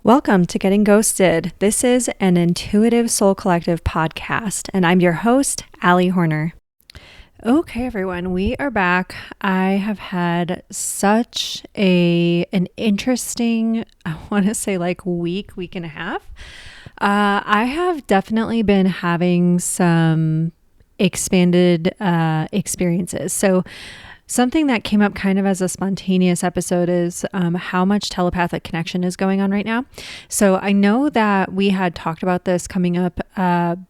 Welcome to Getting Ghosted. This is an Intuitive Soul Collective podcast, and I'm your host, Allie Horner. Okay, everyone, we are back. I have had such an interesting, I want to say like week and a half. I have definitely been having some expanded experiences. So something that came up kind of as a spontaneous episode is how much telepathic connection is going on right now. So I know that we had talked about this coming up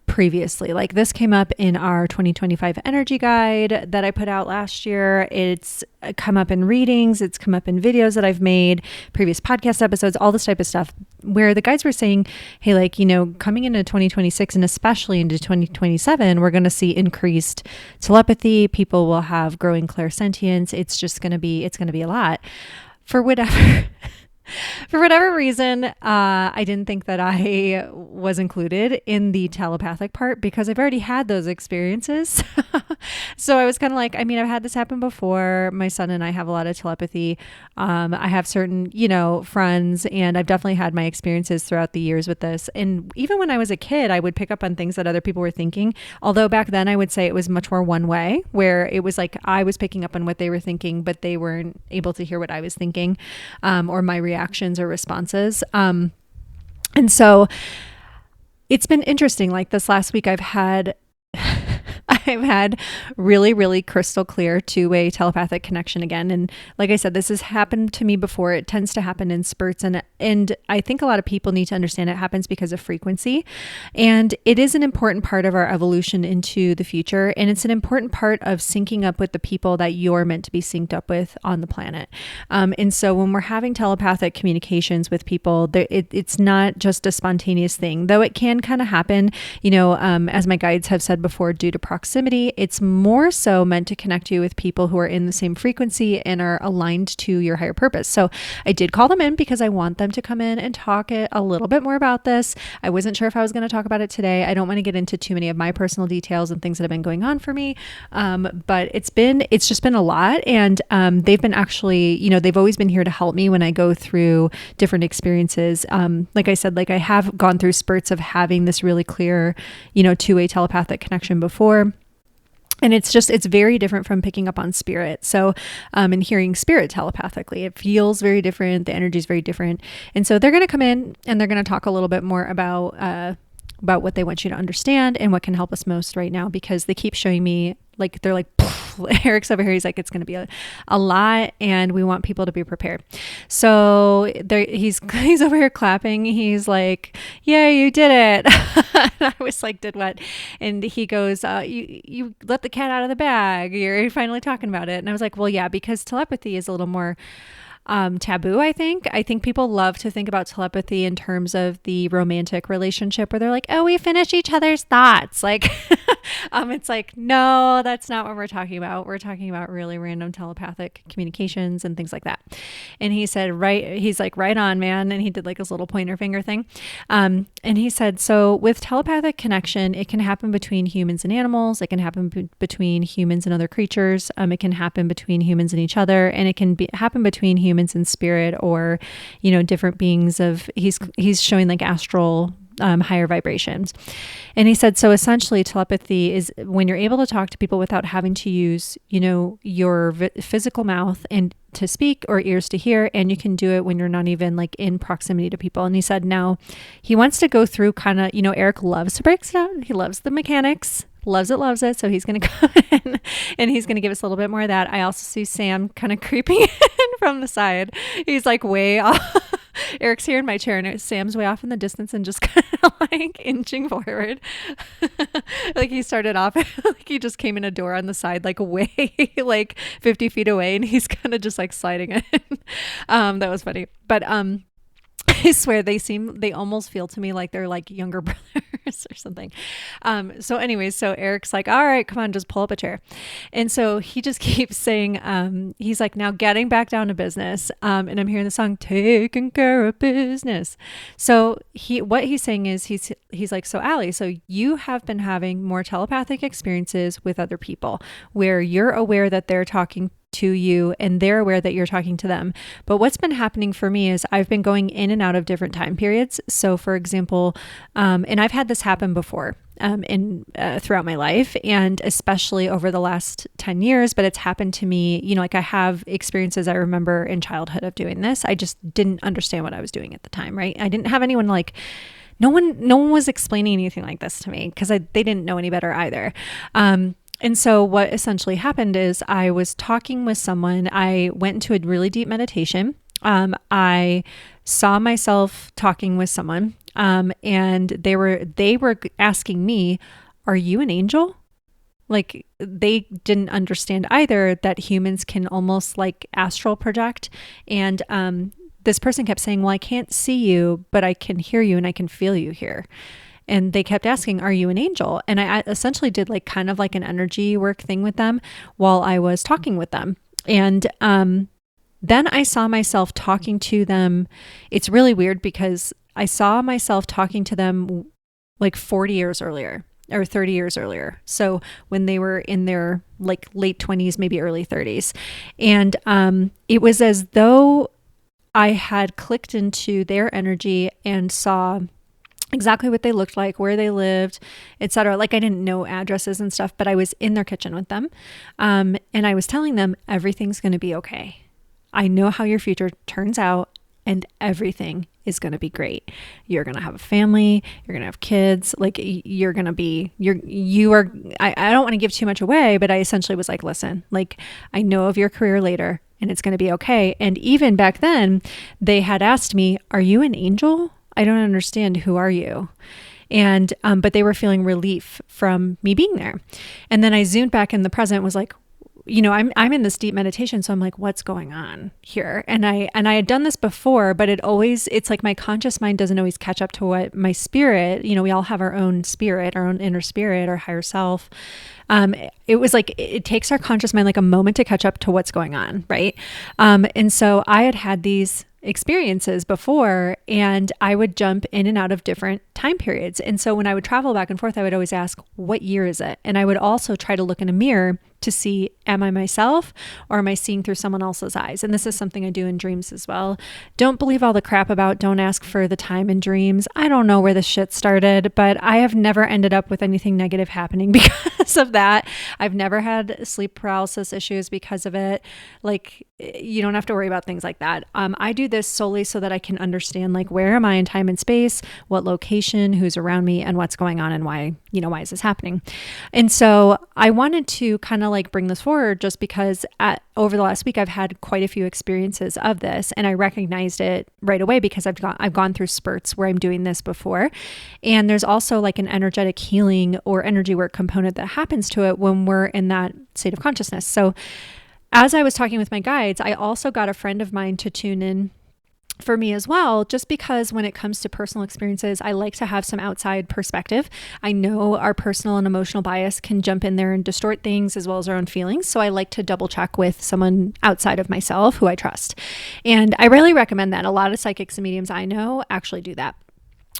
previously. Like this came up in our 2025 energy guide that I put out last year. It's come up in readings. It's come up in videos that I've made, previous podcast episodes, all this type of stuff where the guides were saying, hey, like, you know, coming into 2026 and especially into 2027, we're going to see increased telepathy. People will have growing clairsentience. It's going to be a lot. For whatever reason, I didn't think that I was included in the telepathic part because I've already had those experiences. So I was kind of like, I mean, I've had this happen before. My son and I have a lot of telepathy. I have certain, friends, and I've definitely had my experiences throughout the years with this. And even when I was a kid, I would pick up on things that other people were thinking. Although back then I would say it was much more one way, where it was like I was picking up on what they were thinking, but they weren't able to hear what I was thinking, or my reactions or responses. And so it's been interesting. Like this last week, I've had really, really crystal clear two-way telepathic connection again. And like I said, this has happened to me before. It tends to happen in spurts. And I think a lot of people need to understand it happens because of frequency. And it is an important part of our evolution into the future. And it's an important part of syncing up with the people that you're meant to be synced up with on the planet. And so when we're having telepathic communications with people, it's not just a spontaneous thing, though it can kind of happen, as my guides have said before, due to proximity. It's more so meant to connect you with people who are in the same frequency and are aligned to your higher purpose. So I did call them in because I want them to come in and talk a little bit more about this. I wasn't sure if I was going to talk about it today. I don't want to get into too many of my personal details and things that have been going on for me. But it's just been a lot. And they've been actually, they've always been here to help me when I go through different experiences. Like I said, like I have gone through spurts of having this really clear, two-way telepathic connection before. And it's very different from picking up on spirit. So, and hearing spirit telepathically, it feels very different. The energy is very different. And so they're going to come in and they're going to talk a little bit more about what they want you to understand and what can help us most right now, because they keep showing me like, they're like, Eric's over here. He's like, it's going to be a lot and we want people to be prepared. So he's over here clapping. He's like, yeah, you did it. And I was like, did what? And he goes, you let the cat out of the bag. You're finally talking about it. And I was like, well, yeah, because telepathy is a little more taboo. I think people love to think about telepathy in terms of the romantic relationship where they're like, oh, we finish each other's thoughts. Like, it's like, no, that's not what we're talking about. We're talking about really random telepathic communications and things like that. And he said, he's like, right on, man. And he did like his little pointer finger thing. And he said, so with telepathic connection, it can happen between humans and animals. It can happen between humans and other creatures. It can happen between humans and each other. And it can happen between humans and spirit, or, different beings of, he's showing like astral, higher vibrations. And he said, so essentially telepathy is when you're able to talk to people without having to use, your physical mouth and to speak or ears to hear. And you can do it when you're not even like in proximity to people. And he said, now he wants to go through kind of, Eric loves to break it down. He loves the mechanics. Loves it. So he's going to come in and he's going to give us a little bit more of that. I also see Sam kind of creeping in from the side. He's like way off. Eric's here in my chair and Sam's way off in the distance and just kind of like inching forward. Like he started off, like he just came in a door on the side, like way like 50 feet away, and he's kind of just like sliding in. That was funny. But, I swear they almost feel to me like they're like younger brothers or something. So anyways, so Eric's like, all right, come on, just pull up a chair. And so he just keeps saying, he's like, now getting back down to business. And I'm hearing the song, taking care of business. So what he's saying is he's like, so Allie, so you have been having more telepathic experiences with other people where you're aware that they're talking to you and they're aware that you're talking to them. But what's been happening for me is I've been going in and out of different time periods. So for example, and I've had this happen before throughout my life, and especially over the last 10 years, but it's happened to me, like I have experiences I remember in childhood of doing this. I just didn't understand what I was doing at the time, right? I didn't have anyone no one was explaining anything like this to me because they didn't know any better either. And so what essentially happened is I was talking with someone. I went into a really deep meditation. I saw myself talking with someone, and they were asking me, "Are you an angel?" Like they didn't understand either that humans can almost like astral project. And this person kept saying, "Well, I can't see you, but I can hear you and I can feel you here." And they kept asking, "Are you an angel?" And I essentially did like kind of like an energy work thing with them while I was talking with them. And then I saw myself talking to them. It's really weird because I saw myself talking to them like 40 years earlier or 30 years earlier. So when they were in their like late 20s, maybe early 30s. And it was as though I had clicked into their energy and saw exactly what they looked like, where they lived, etc. Like I didn't know addresses and stuff, but I was in their kitchen with them. And I was telling them, everything's going to be okay. I know how your future turns out and everything is going to be great. You're going to have a family. You're going to have kids. Like you're going to be, I don't want to give too much away, but I essentially was like, listen, like I know of your career later and it's going to be okay. And even back then they had asked me, "Are you an angel? I don't understand. Who are you?" And, but they were feeling relief from me being there. And then I zoomed back in the present, was like, I'm in this deep meditation. So I'm like, what's going on here? And I had done this before, but it's like my conscious mind doesn't always catch up to what my spirit, we all have our own spirit, our own inner spirit, our higher self. It was like, it takes our conscious mind like a moment to catch up to what's going on. Right. And so I had these experiences before, and I would jump in and out of different time periods. And so when I would travel back and forth, I would always ask, what year is it? And I would also try to look in a mirror to see, am I myself or am I seeing through someone else's eyes? And this is something I do in dreams as well. Don't believe all the crap about don't ask for the time in dreams. I don't know where this shit started, but I have never ended up with anything negative happening because of that. I've never had sleep paralysis issues because of it. Like, you don't have to worry about things like that. I do this solely so that I can understand, like, where am I in time and space, what location, who's around me, and what's going on, and why is this happening? And so I wanted to kind of like bring this forward just because over the last week, I've had quite a few experiences of this, and I recognized it right away because I've gone through spurts where I'm doing this before. And there's also like an energetic healing or energy work component that happens to it when we're in that state of consciousness. So as I was talking with my guides, I also got a friend of mine to tune in for me as well, just because when it comes to personal experiences, I like to have some outside perspective. I know our personal and emotional bias can jump in there and distort things as well as our own feelings. So I like to double check with someone outside of myself who I trust. And I really recommend that. A lot of psychics and mediums I know actually do that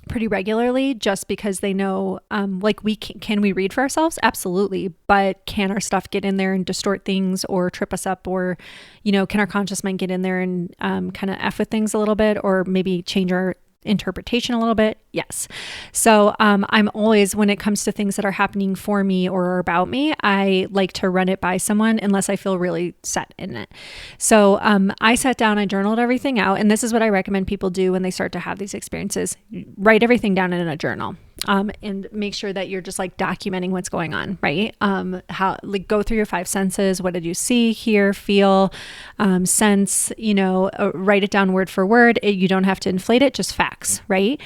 pretty regularly, just because they know, like can we read for ourselves? Absolutely. But can our stuff get in there and distort things or trip us up, or, can our conscious mind get in there and kind of F with things a little bit, or maybe change our interpretation a little bit? Yes. So I'm always, when it comes to things that are happening for me or about me, I like to run it by someone unless I feel really set in it. So I sat down, I journaled everything out, and this is what I recommend people do when they start to have these experiences. Write everything down in a journal. And make sure that you're just like documenting what's going on, right? How, like, go through your five senses. What did you see, hear, feel, sense, write it down word for word. You don't have to inflate it, just facts, right?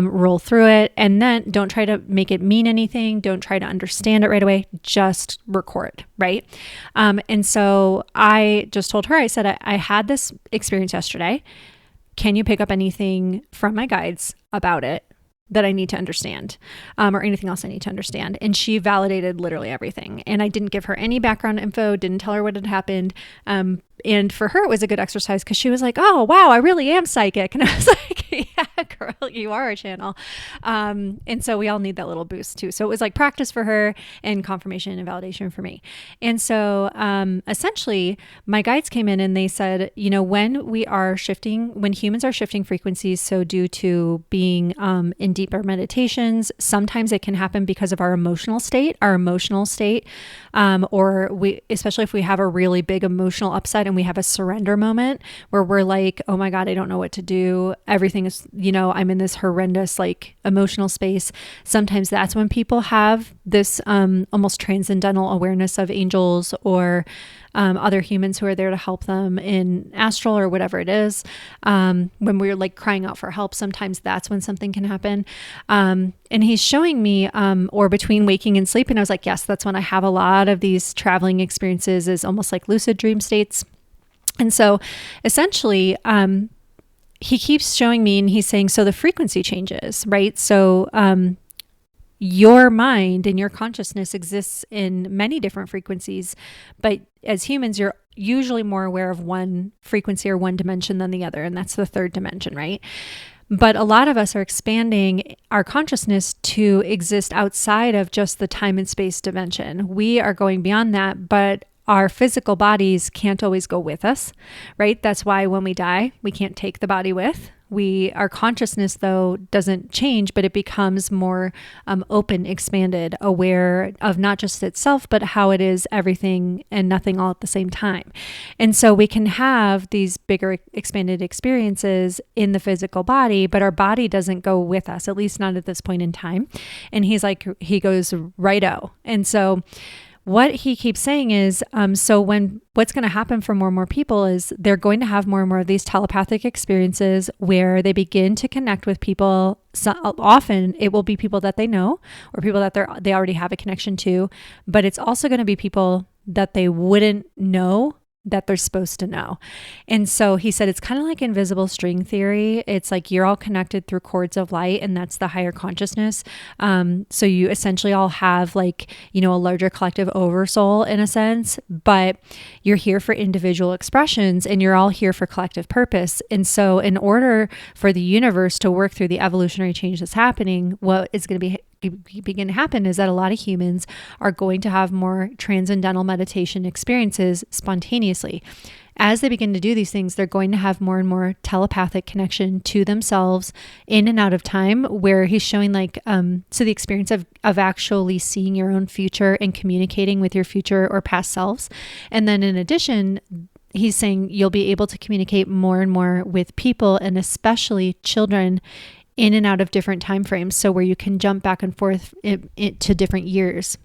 Roll through it, and then don't try to make it mean anything. Don't try to understand it right away. Just record, right? And so I just told her, I said, I had this experience yesterday. Can you pick up anything from my guides about it that I need to understand, or anything else I need to understand? And she validated literally everything. And I didn't give her any background info, didn't tell her what had happened. And for her, it was a good exercise because she was like, oh, wow, I really am psychic. And I was like, yeah, girl, You are a channel. And so we all need that little boost too. So it was like practice for her and confirmation and validation for me. And so essentially my guides came in and they said, when humans are shifting frequencies, so due to being in deeper meditations, sometimes it can happen because of our emotional state, or especially if we have a really big emotional upset and we have a surrender moment where we're like, oh my God, I don't know what to do. Everything is, I'm in this horrendous like emotional space. Sometimes that's when people have this almost transcendental awareness of angels or other humans who are there to help them in astral or whatever it is. When we're like crying out for help, sometimes that's when something can happen. And he's showing me, or between waking and sleep. And I was like, yes, that's when I have a lot of these traveling experiences, is almost like lucid dream states. And so essentially, he keeps showing me and he's saying, so the frequency changes, right? So, your mind and your consciousness exists in many different frequencies, but as humans, you're usually more aware of one frequency or one dimension than the other, and that's the third dimension, right? But a lot of us are expanding our consciousness to exist outside of just the time and space dimension. We are going beyond that, but our physical bodies can't always go with us, right? That's why when we die, we can't take the body with. Our consciousness, though, doesn't change, but it becomes more open, expanded, aware of not just itself, but how it is everything and nothing all at the same time. And so we can have these bigger expanded experiences in the physical body, but our body doesn't go with us, at least not at this point in time. And he goes, righto. And so what he keeps saying is, what's going to happen for more and more people is they're going to have more and more of these telepathic experiences where they begin to connect with people. So often it will be people that they know or people that they already have a connection to, but it's also going to be people that they wouldn't know that they're supposed to know. And so he said, it's kind of like invisible string theory. It's like you're all connected through cords of light, and that's the higher consciousness. So you essentially all have like, a larger collective oversoul in a sense, but you're here for individual expressions and you're all here for collective purpose. And so in order for the universe to work through the evolutionary change that's happening, what is going to begin to happen is that a lot of humans are going to have more transcendental meditation experiences spontaneously. As they begin to do these things, they're going to have more and more telepathic connection to themselves in and out of time, where he's showing so the experience of actually seeing your own future and communicating with your future or past selves. And then in addition, he's saying you'll be able to communicate more and more with people, and especially children, in and out of different time frames. So where you can jump back and forth to different years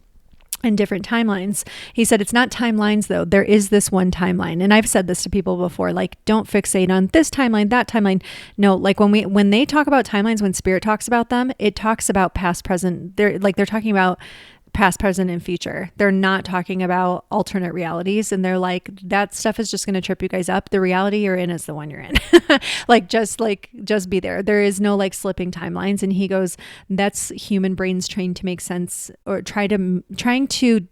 and different timelines. He said, it's not timelines though. There is this one timeline. And I've said this to people before, like, don't fixate on this timeline, that timeline. No, like when they talk about timelines, when spirit talks about them, it talks about past, present. They're talking about past, present, and future. They're not talking about alternate realities. And they're like, that stuff is just going to trip you guys up. The reality you're in is the one you're in. just be there. There is no slipping timelines. And he goes, that's human brains trained to make sense or trying to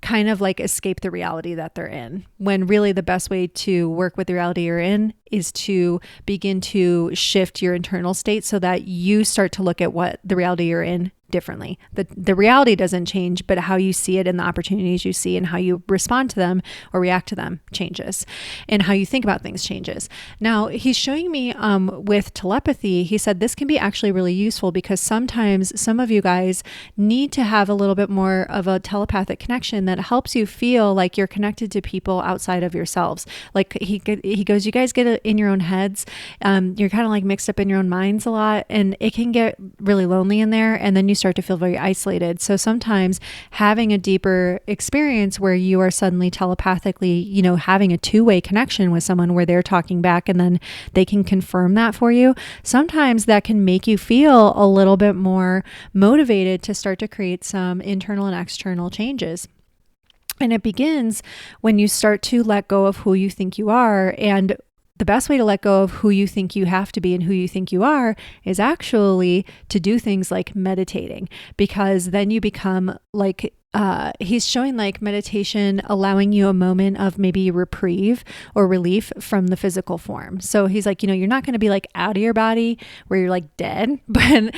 kind of escape the reality that they're in, when really the best way to work with the reality you're in is to begin to shift your internal state so that you start to look at what the reality you're in differently. The reality doesn't change, but how you see it and the opportunities you see and how you respond to them or react to them changes, and how you think about things changes. Now he's showing me with telepathy, he said this can be actually really useful because sometimes some of you guys need to have a little bit more of a telepathic connection that helps you feel like you're connected to people outside of yourselves. Like he goes, you guys get in your own heads. You're kind of mixed up in your own minds a lot, and it can get really lonely in there. And then you start to feel very isolated. So sometimes having a deeper experience where you are suddenly telepathically, having a two-way connection with someone where they're talking back and then they can confirm that for you, sometimes that can make you feel a little bit more motivated to start to create some internal and external changes. And it begins when you start to let go of who you think you are. And the best way to let go of who you think you have to be and who you think you are is actually to do things like meditating, because then you become he's showing like meditation allowing you a moment of maybe reprieve or relief from the physical form. So he's like, you're not going to be like out of your body where you're like dead, but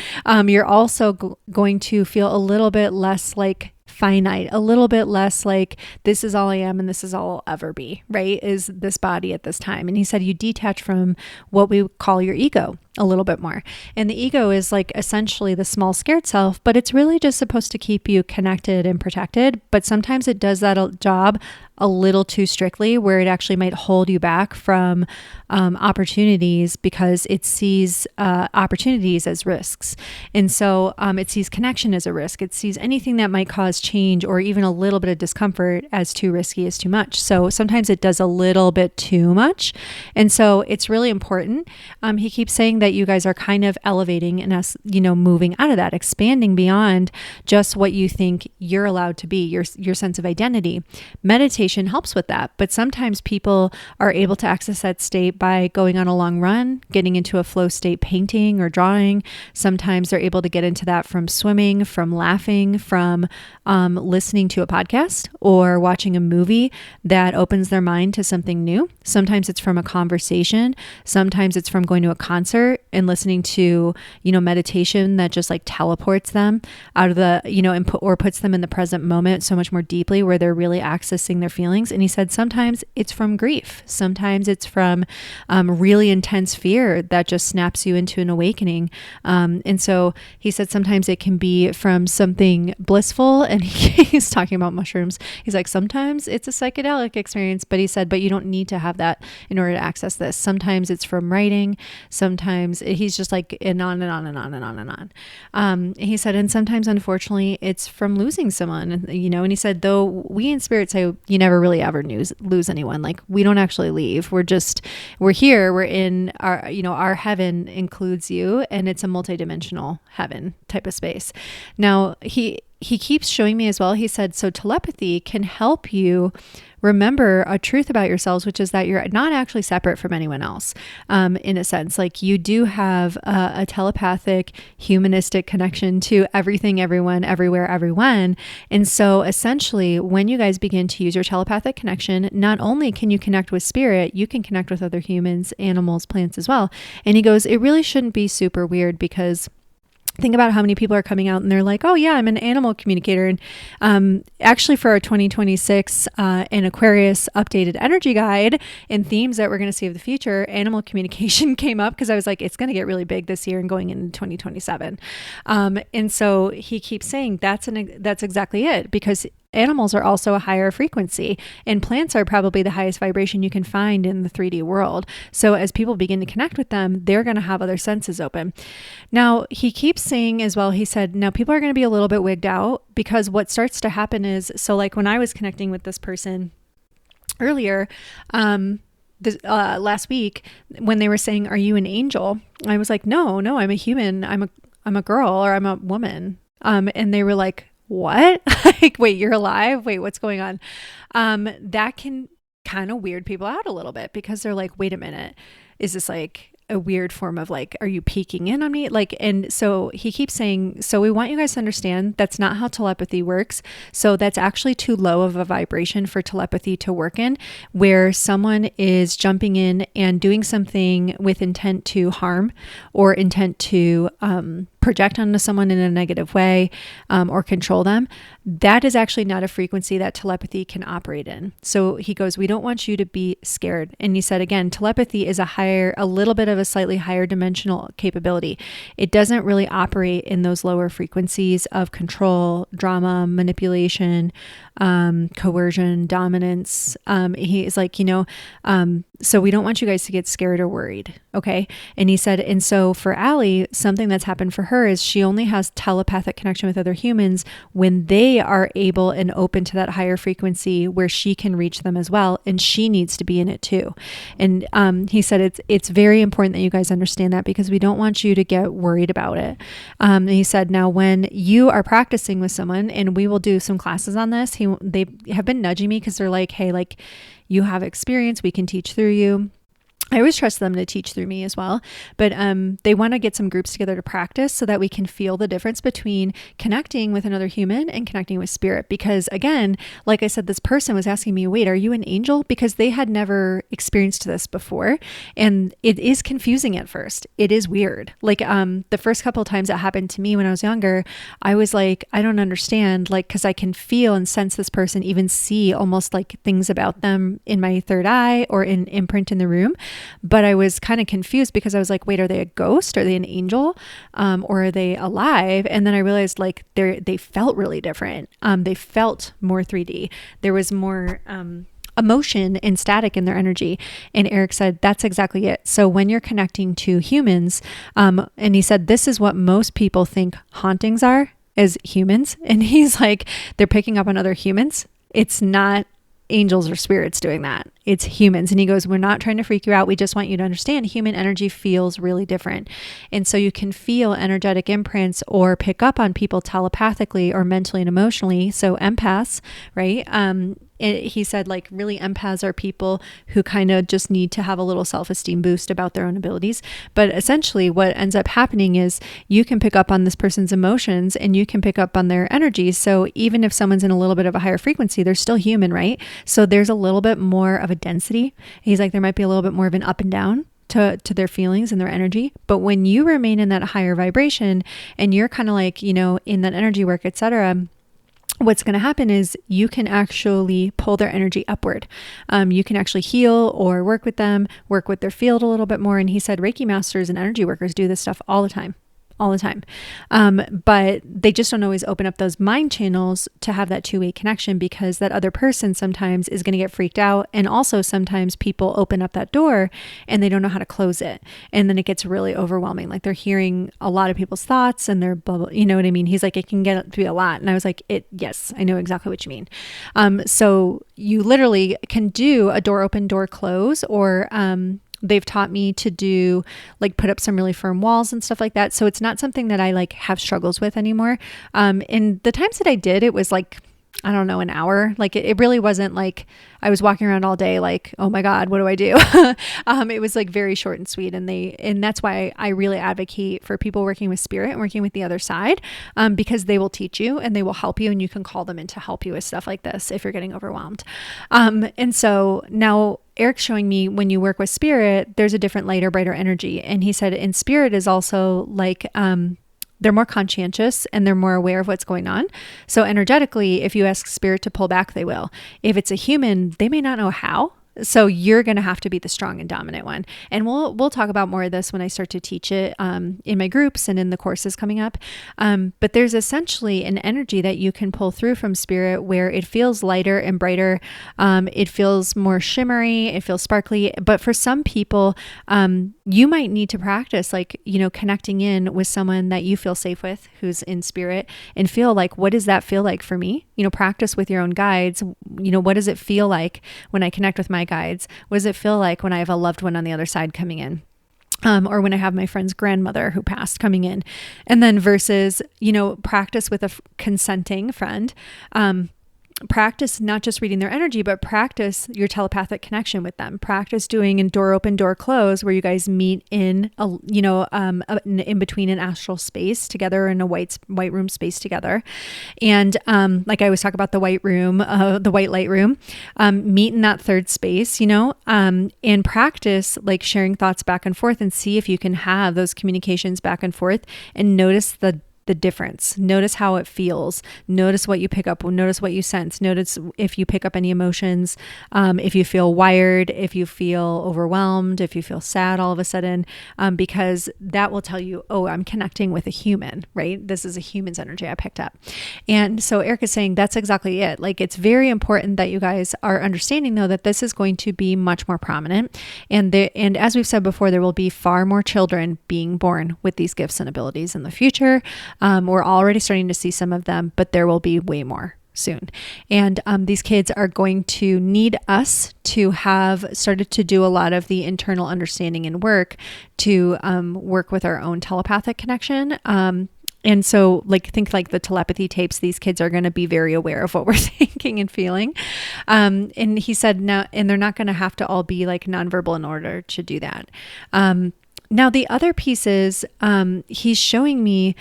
you're also going to feel a little bit less like finite, a little bit less like this is all I am and this is all I'll ever be, right? Is this body at this time. And he said you detach from what we call your ego a little bit more. And the ego is like essentially the small scared self, but it's really just supposed to keep you connected and protected. But sometimes it does that job a little too strictly, where it actually might hold you back from opportunities because it sees opportunities as risks. And so it sees connection as a risk. It sees anything that might cause change or even a little bit of discomfort as too risky, as too much. So sometimes it does a little bit too much. And so it's really important. He keeps saying that you guys are kind of elevating and us, moving out of that, expanding beyond just what you think you're allowed to be, your sense of identity. Meditation helps with that, but sometimes people are able to access that state by going on a long run, getting into a flow state painting or drawing. Sometimes they're able to get into that from swimming, from laughing, from listening to a podcast or watching a movie that opens their mind to something new. Sometimes it's from a conversation. Sometimes it's from going to a concert and listening to, meditation that just like teleports them out of the, or puts them in the present moment so much more deeply, where they're really accessing their feelings. And he said sometimes it's from grief. Sometimes it's from really intense fear that just snaps you into an awakening. And so he said sometimes it can be from something blissful. And he's talking about mushrooms. He's like, sometimes it's a psychedelic experience, but he said, but you don't need to have that in order to access this. Sometimes it's from writing. Sometimes he's just like, and on and on and on and on and on. He said, and sometimes unfortunately it's from losing someone, and he said, though we in spirit say you never really ever lose anyone. Like we don't actually leave. We're here. We're in our, our heaven includes you, and it's a multidimensional heaven type of space. Now he keeps showing me as well. He said, so telepathy can help you remember a truth about yourselves, which is that you're not actually separate from anyone else. In a sense, like you do have a telepathic, humanistic connection to everything, everyone, everywhere, everyone. And so essentially, when you guys begin to use your telepathic connection, not only can you connect with spirit, you can connect with other humans, animals, plants as well. And he goes, it really shouldn't be super weird, because think about how many people are coming out and they're like, oh yeah, I'm an animal communicator. And actually for our 2026 in Aquarius updated energy guide and themes that we're going to see of the future, animal communication came up because I was like, it's going to get really big this year and going into 2027. And so he keeps saying that's exactly it, because animals are also a higher frequency, and plants are probably the highest vibration you can find in the 3D world. So as people begin to connect with them, they're going to have other senses open. Now, he keeps saying as well, he said, now people are going to be a little bit wigged out, because what starts to happen is, so like when I was connecting with this person earlier, last week, when they were saying, are you an angel? I was like, no, I'm a human. I'm a girl, or I'm a woman. And they were like, what? Like, wait, you're alive? Wait, what's going on? That can kind of weird people out a little bit, because they're like, wait a minute, is this like a weird form of like, are you peeking in on me? Like, and so he keeps saying, so we want you guys to understand that's not how telepathy works. So that's actually too low of a vibration for telepathy to work in, where someone is jumping in and doing something with intent to harm or intent to project onto someone in a negative way, or control them. That is actually not a frequency that telepathy can operate in. So he goes, we don't want you to be scared. And he said, again, telepathy is a little bit of a slightly higher dimensional capability. It doesn't really operate in those lower frequencies of control, drama, manipulation, coercion, dominance. He is like, so we don't want you guys to get scared or worried. Okay. And he said, and so for Allie, something that's happened for her is she only has telepathic connection with other humans when they are able and open to that higher frequency where she can reach them as well. And she needs to be in it too. And he said, it's very important that you guys understand that, because we don't want you to get worried about it. And he said, now when you are practicing with someone, and we will do some classes on this, they have been nudging me because they're like, hey, like you have experience, we can teach through you. I always trust them to teach through me as well, but they want to get some groups together to practice so that we can feel the difference between connecting with another human and connecting with spirit. Because again, like I said, this person was asking me, wait, are you an angel? Because they had never experienced this before. And it is confusing at first. It is weird. Like the first couple of times it happened to me when I was younger, I was like, I don't understand, like, because I can feel and sense this person, even see almost like things about them in my third eye or in imprint in the room. But I was kind of confused because I was like, wait, are they a ghost? Are they an angel? Or are they alive? And then I realized like they felt really different. They felt more 3D. There was more emotion and static in their energy. And Erik said, that's exactly it. So when you're connecting to humans, and he said, this is what most people think hauntings are, as humans. And he's like, they're picking up on other humans. It's not angels or spirits doing that. It's humans. And he goes, we're not trying to freak you out. We just want you to understand human energy feels really different. And so you can feel energetic imprints or pick up on people telepathically or mentally and emotionally. So empaths, right? He said like really empaths are people who kind of just need to have a little self-esteem boost about their own abilities. But essentially what ends up happening is you can pick up on this person's emotions and you can pick up on their energy. So even if someone's in a little bit of a higher frequency, they're still human, right? So there's a little bit more of a density. He's like, there might be a little bit more of an up and down to their feelings and their energy. But when you remain in that higher vibration and you're kind of like, you know, in that energy work, etc., what's going to happen is you can actually pull their energy upward. You can actually heal or work with them, work with their field a little bit more. And he said Reiki masters and energy workers do this stuff all the time. But they just don't always open up those mind channels to have that two-way connection, because that other person sometimes is going to get freaked out. And also sometimes people open up that door and they don't know how to close it. And then it gets really overwhelming. Like they're hearing a lot of people's thoughts and they're bubble, you know what I mean? He's like, it can get to be a lot. And I was like, yes, I know exactly what you mean. So you literally can do a door open, door close, or, they've taught me to do like put up some really firm walls and stuff like that. So it's not something that I like have struggles with anymore. And the times that I did, it was like, I don't know, an hour. Like it really wasn't like I was walking around all day like, oh my God, what do I do? It was like very short and sweet. And that's why I really advocate for people working with spirit and working with the other side, because they will teach you and they will help you, and you can call them in to help you with stuff like this if you're getting overwhelmed. And so now Erik's showing me when you work with spirit, there's a different lighter, brighter energy. And he said in spirit is also like, they're more conscientious and they're more aware of what's going on. So energetically, if you ask spirit to pull back, they will. If it's a human, they may not know how. So you're going to have to be the strong and dominant one. And we'll talk about more of this when I start to teach it in my groups and in the courses coming up. But there's essentially an energy that you can pull through from spirit where it feels lighter and brighter. It feels more shimmery. It feels sparkly. But for some people, you might need to practice like, you know, connecting in with someone that you feel safe with who's in spirit and feel like, what does that feel like for me? You know, practice with your own guides. You know, what does it feel like when I connect with my guides? What does it feel like when I have a loved one on the other side coming in? Or when I have my friend's grandmother who passed coming in, and then versus, you know, practice with a consenting friend. Practice not just reading their energy, but practice your telepathic connection with them. Practice doing in door open, door close, where you guys meet in a, you know, in between an astral space together, in a white room space together. And like I always talk about the white room, the white light room, meet in that third space, you know, and practice like sharing thoughts back and forth, and see if you can have those communications back and forth, and notice the difference. Notice how it feels. Notice what you pick up. Notice what you sense. Notice if you pick up any emotions, if you feel wired, if you feel overwhelmed, if you feel sad all of a sudden, because that will tell you, oh, I'm connecting with a human, right? This is a human's energy I picked up. And so Erik is saying that's exactly it. Like, it's very important that you guys are understanding though, that this is going to be much more prominent. And as we've said before, there will be far more children being born with these gifts and abilities in the future. We're already starting to see some of them, but there will be way more soon. And these kids are going to need us to have started to do a lot of the internal understanding and work to work with our own telepathic connection. And so like, think like the telepathy tapes, these kids are going to be very aware of what we're thinking and feeling. And he said, now, and they're not going to have to all be like nonverbal in order to do that. Now the other piece is, he's showing me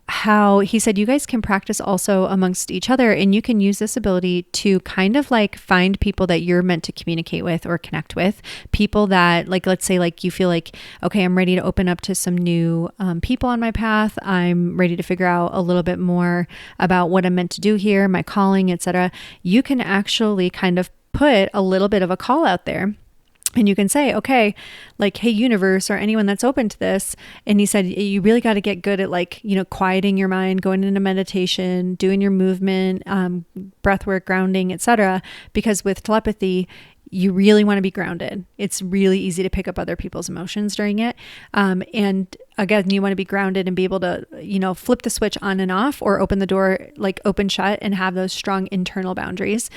how he said, you guys can practice also amongst each other, and you can use this ability to kind of like find people that you're meant to communicate with or connect with, people that like, let's say like you feel like, okay, I'm ready to open up to some new people on my path. I'm ready to figure out a little bit more about what I'm meant to do here, my calling, etc. You can actually kind of put a little bit of a call out there. And you can say, okay, like, hey, universe, or anyone that's open to this. And he said, you really got to get good at like, quieting your mind, going into meditation, doing your movement, breath work, grounding, etc. Because with telepathy, you really want to be grounded. It's really easy to pick up other people's emotions during it. And again, you want to be grounded and be able to, flip the switch on and off, or open the door, like open, shut, and have those strong internal boundaries.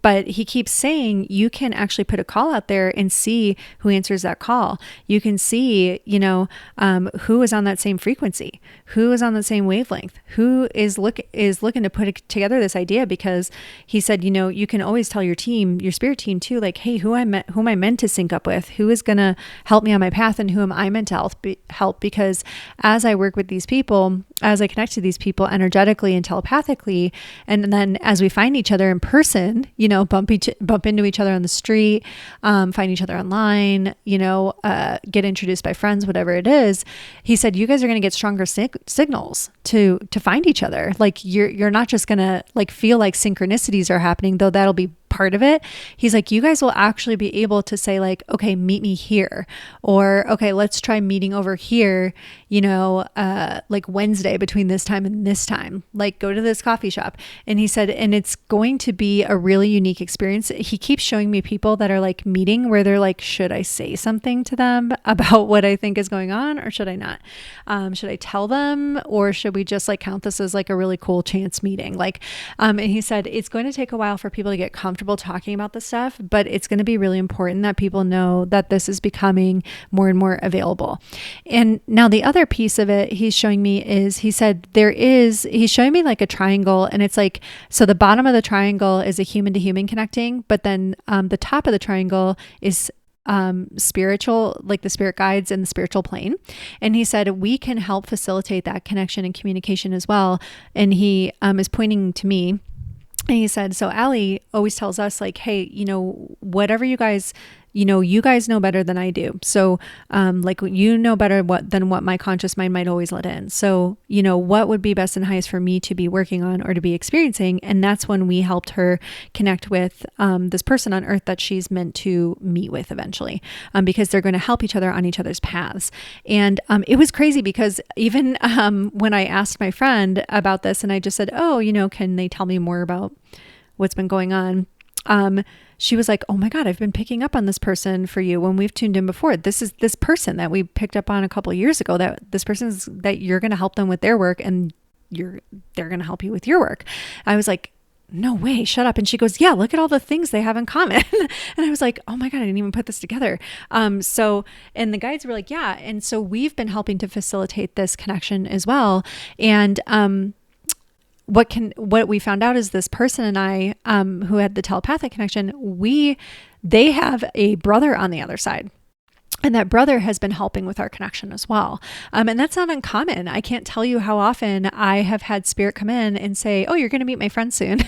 But he keeps saying you can actually put a call out there and see who answers that call. You can see, who is on that same frequency, who is on the same wavelength, who is looking to put together this idea. Because he said, you can always tell your team, your spirit team too, like, hey, who am I meant to sync up with? Who is going to help me on my path, and who am I meant to help? Because as I work with these people, as I connect to these people energetically and telepathically, and then as we find each other in person, bump into each other on the street, find each other online, get introduced by friends, whatever it is. He said, you guys are going to get stronger signals to find each other. Like you're not just going to like feel like synchronicities are happening, though that'll be part of it. He's like, you guys will actually be able to say like, okay, meet me here, or okay, let's try meeting over here, like Wednesday between this time and this time, like go to this coffee shop. And he said, and it's going to be a really unique experience. He keeps showing me people that are like meeting where they're like, should I say something to them about what I think is going on, or should I not? Should I tell them, or should we just like count this as like a really cool chance meeting? Like, and he said, it's going to take a while for people to get comfortable talking about this stuff, but it's going to be really important that people know that this is becoming more and more available. And now the other piece of it he's showing me is, he said he's showing me like a triangle, and it's like, so the bottom of the triangle is a human to human connecting, but then the top of the triangle is spiritual, like the spirit guides and the spiritual plane. And he said, we can help facilitate that connection and communication as well. And he is pointing to me. And he said, so Allie always tells us like, hey, whatever you guys know better than I do. So, like, better than what my conscious mind might always let in. So, what would be best and highest for me to be working on or to be experiencing. And that's when we helped her connect with, this person on earth that she's meant to meet with eventually, because they're going to help each other on each other's paths. And, it was crazy because even, when I asked my friend about this and I just said, oh, can they tell me more about what's been going on? She was like, oh my God, I've been picking up on this person for you when we've tuned in before. This is this person that we picked up on a couple of years ago, that this person's that you're going to help them with their work, and they're going to help you with your work. I was like, no way, shut up. And she goes, yeah, look at all the things they have in common. And I was like, oh my God, I didn't even put this together. And the guides were like, yeah. And so we've been helping to facilitate this connection as well. And, what we found out is this person and I, who had the telepathic connection, they have a brother on the other side. And that brother has been helping with our connection as well. And that's not uncommon. I can't tell you how often I have had spirit come in and say, oh, you're going to meet my friend soon.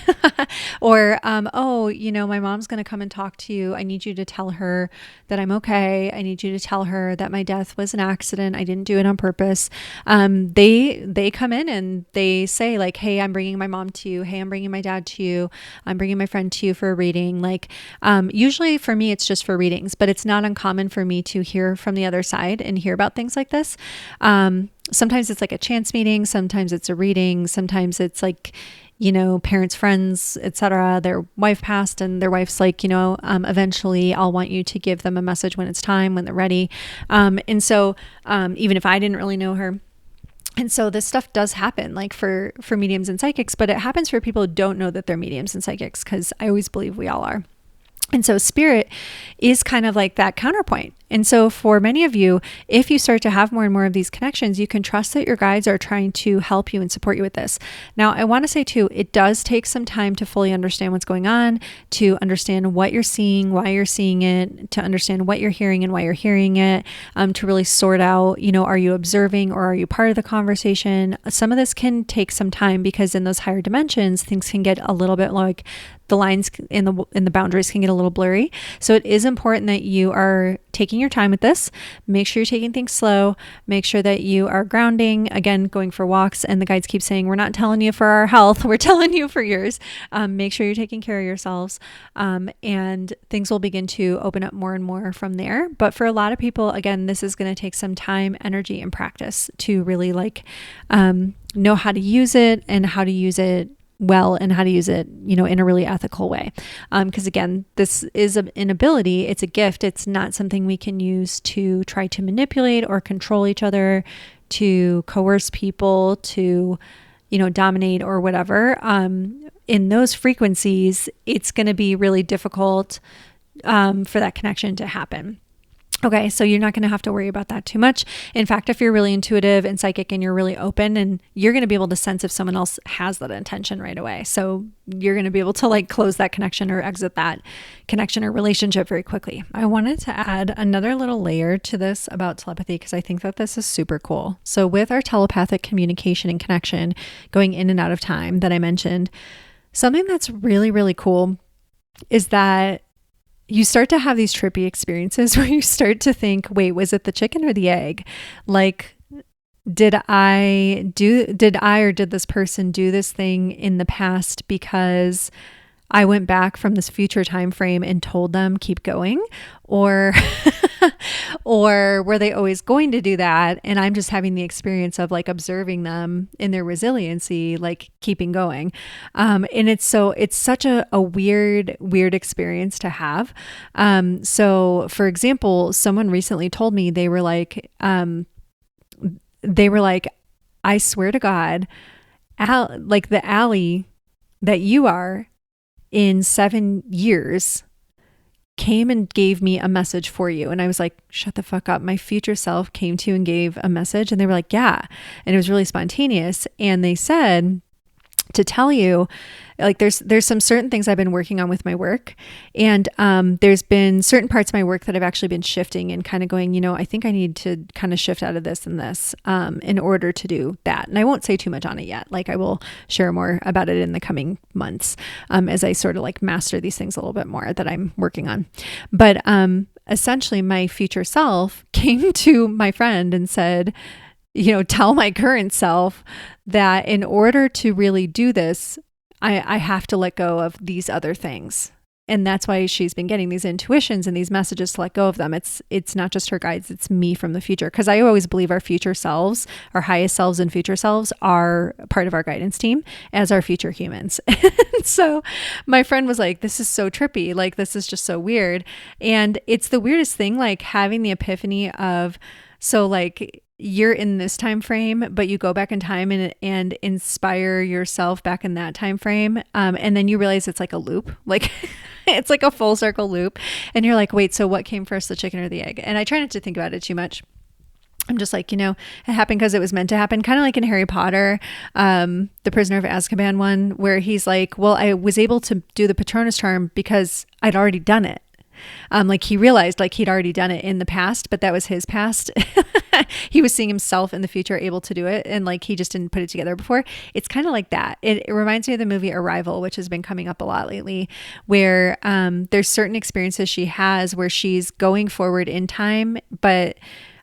Or, oh, my mom's going to come and talk to you. I need you to tell her that I'm okay. I need you to tell her that my death was an accident. I didn't do it on purpose. They come in and they say like, hey, I'm bringing my mom to you. Hey, I'm bringing my dad to you. I'm bringing my friend to you for a reading. Like, usually for me, it's just for readings, but it's not uncommon for me to hear from the other side and hear about things like this. Sometimes it's like a chance meeting. Sometimes it's a reading. Sometimes it's like, parents, friends, etc. Their wife passed and their wife's like, eventually I'll want you to give them a message when it's time, when they're ready. And so, even if I didn't really know her. And so this stuff does happen like for mediums and psychics, but it happens for people who don't know that they're mediums and psychics, because I always believe we all are. And so spirit is kind of like that counterpoint. And so for many of you, if you start to have more and more of these connections, you can trust that your guides are trying to help you and support you with this. Now, I want to say too, it does take some time to fully understand what's going on, to understand what you're seeing, why you're seeing it, to understand what you're hearing and why you're hearing it, to really sort out, are you observing or are you part of the conversation? Some of this can take some time because in those higher dimensions, things can get a little bit like the lines in the boundaries can get a little blurry. So it is important that you are taking your time with this. Make sure you're taking things slow. Make sure that you are grounding, again, going for walks. And the guides keep saying, we're not telling you for our health, we're telling you for yours. Make sure you're taking care of yourselves. And things will begin to open up more and more from there. But for a lot of people, again, this is going to take some time, energy, and practice to really know how to use it and how to use it well and how to use it, in a really ethical way. Because again, this is an ability, it's a gift. It's not something we can use to try to manipulate or control each other, to coerce people, to, dominate or whatever. In those frequencies, it's going to be really difficult for that connection to happen. Okay, so you're not going to have to worry about that too much. In fact, if you're really intuitive and psychic and you're really open, and you're going to be able to sense if someone else has that intention right away. So you're going to be able to close that connection or exit that connection or relationship very quickly. I wanted to add another little layer to this about telepathy because I think that this is super cool. So with our telepathic communication and connection going in and out of time that I mentioned, something that's really, really cool is that you start to have these trippy experiences where you start to think, wait, was it the chicken or the egg? Did I or did this person do this thing in the past because I went back from this future time frame and told them keep going? Or or were they always going to do that and I'm just having the experience of observing them in their resiliency, keeping going. And it's such a weird experience to have. So for example, someone recently told me they were like, I swear to God, the alley that you are in 7 years came and gave me a message for you. And I was like, shut the fuck up. My future self came to you and gave a message. And they were like, yeah. And it was really spontaneous. And they said to tell you, there's some certain things I've been working on with my work. And there's been certain parts of my work that I've actually been shifting and kind of going, I think I need to kind of shift out of this and this in order to do that. And I won't say too much on it yet. I will share more about it in the coming months as I sort of master these things a little bit more that I'm working on. But essentially my future self came to my friend and said, tell my current self that in order to really do this, I have to let go of these other things. And that's why she's been getting these intuitions and these messages to let go of them. It's not just her guides, it's me from the future. Because I always believe our future selves, our highest selves and future selves are part of our guidance team as our future humans. So my friend was like, this is so trippy. This is just so weird. And it's the weirdest thing, having the epiphany of, you're in this time frame, but you go back in time and inspire yourself back in that time frame. And then you realize it's like a loop, it's like a full circle loop. And you're like, wait, so what came first, the chicken or the egg? And I try not to think about it too much. I'm just it happened because it was meant to happen. Kind of like in Harry Potter, the Prisoner of Azkaban one, where he's like, well, I was able to do the Patronus charm because I'd already done it. He realized he'd already done it in the past, but that was his past. He was seeing himself in the future able to do it. And he just didn't put it together before. It's kind of like that. It reminds me of the movie Arrival, which has been coming up a lot lately, where there's certain experiences she has where she's going forward in time, but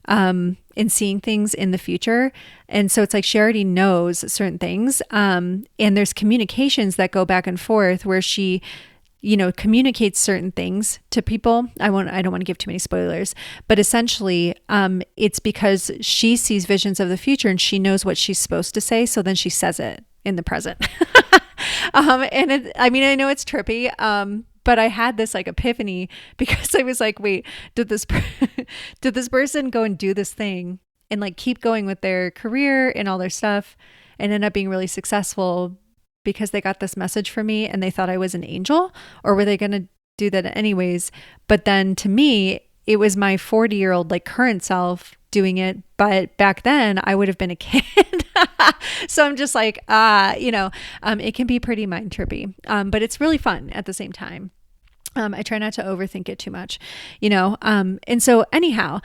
in seeing things in the future. And so it's she already knows certain things. And there's communications that go back and forth where she communicates certain things to people. I don't want to give too many spoilers, but essentially, it's because she sees visions of the future and she knows what she's supposed to say. So then she says it in the present. I know it's trippy. But I had this epiphany because I was like, wait, did this person go and do this thing and keep going with their career and all their stuff and end up being really successful because they got this message from me and they thought I was an angel? Or were they going to do that anyways. But then to me, it was my 40-year-old like current self doing it. But back then I would have been a kid. So I'm just like, it can be pretty mind trippy. But it's really fun at the same time. I try not to overthink it too much, and so anyhow,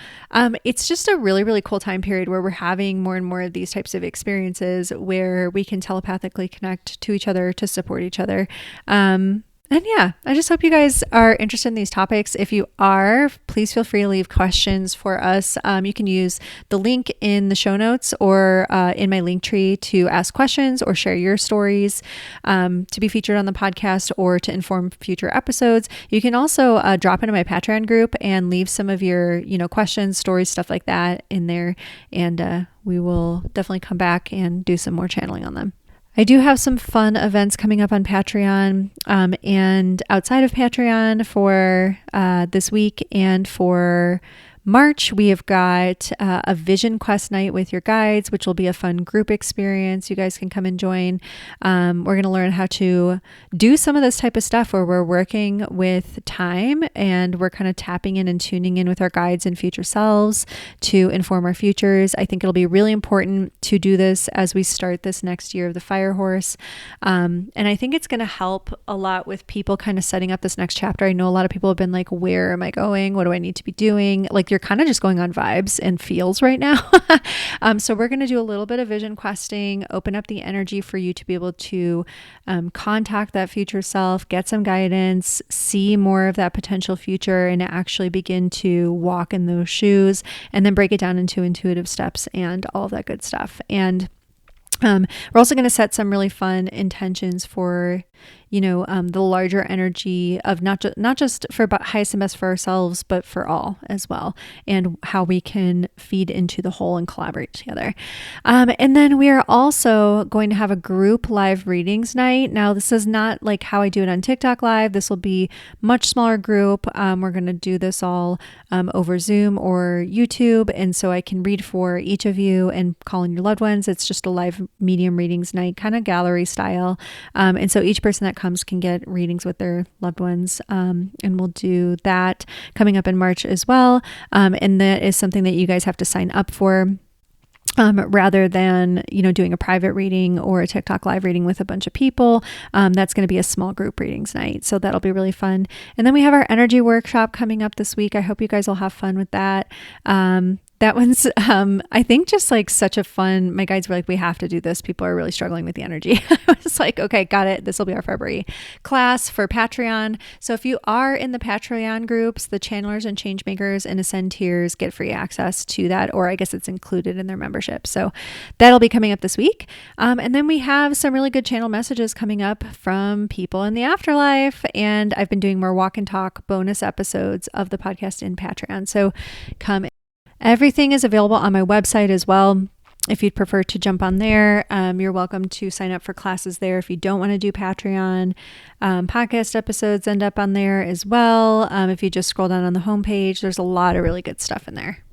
it's just a really, really cool time period where we're having more and more of these types of experiences where we can telepathically connect to each other to support each other. And yeah, I just hope you guys are interested in these topics. If you are, please feel free to leave questions for us. You can use the link in the show notes or in my link tree to ask questions or share your stories to be featured on the podcast or to inform future episodes. You can also drop into my Patreon group and leave some of your, questions, stories, stuff like that in there. And we will definitely come back and do some more channeling on them. I do have some fun events coming up on Patreon and outside of Patreon for this week and for March. We have got a vision quest night with your guides, which will be a fun group experience. You guys can come and join. We're going to learn how to do some of this type of stuff where we're working with time and we're kind of tapping in and tuning in with our guides and future selves to inform our futures. I think it'll be really important to do this as we start this next year of the Fire Horse. And I think it's going to help a lot with people kind of setting up this next chapter. I know a lot of people have been like, where am I going? What do I need to be doing? Like you're kind of just going on vibes and feels right now. So we're going to do a little bit of vision questing, open up the energy for you to be able to contact that future self, get some guidance, see more of that potential future, and actually begin to walk in those shoes, and then break it down into intuitive steps and all of that good stuff. And we're also going to set some really fun intentions for, the larger energy of not just for highest and best for ourselves, but for all as well, and how we can feed into the whole and collaborate together. And then we are also going to have a group live readings night. Now, this is not like how I do it on TikTok Live. This will be much smaller group. We're going to do this all over Zoom or YouTube. And so I can read for each of you and call in your loved ones. It's just a live medium readings night, kind of gallery style. And so each person that comes can get readings with their loved ones. And we'll do that coming up in March as well. And that is something that you guys have to sign up for. Rather than, doing a private reading or a TikTok live reading with a bunch of people. That's going to be a small group readings night. So that'll be really fun. And then we have our energy workshop coming up this week. I hope you guys will have fun with that. That one's, I think just like such a fun, my guides were like, we have to do this. People are really struggling with the energy. I was like, okay, got it. This will be our February class for Patreon. So if you are in the Patreon groups, the channelers and change makers and ascend tiers get free access to that, or I guess it's included in their membership. So that'll be coming up this week. And then we have some really good channel messages coming up from people in the afterlife. And I've been doing more walk and talk bonus episodes of the podcast in Patreon. So come. Everything is available on my website as well. If you'd prefer to jump on there, you're welcome to sign up for classes there. If you don't want to do Patreon, podcast episodes end up on there as well. If you just scroll down on the homepage, there's a lot of really good stuff in there.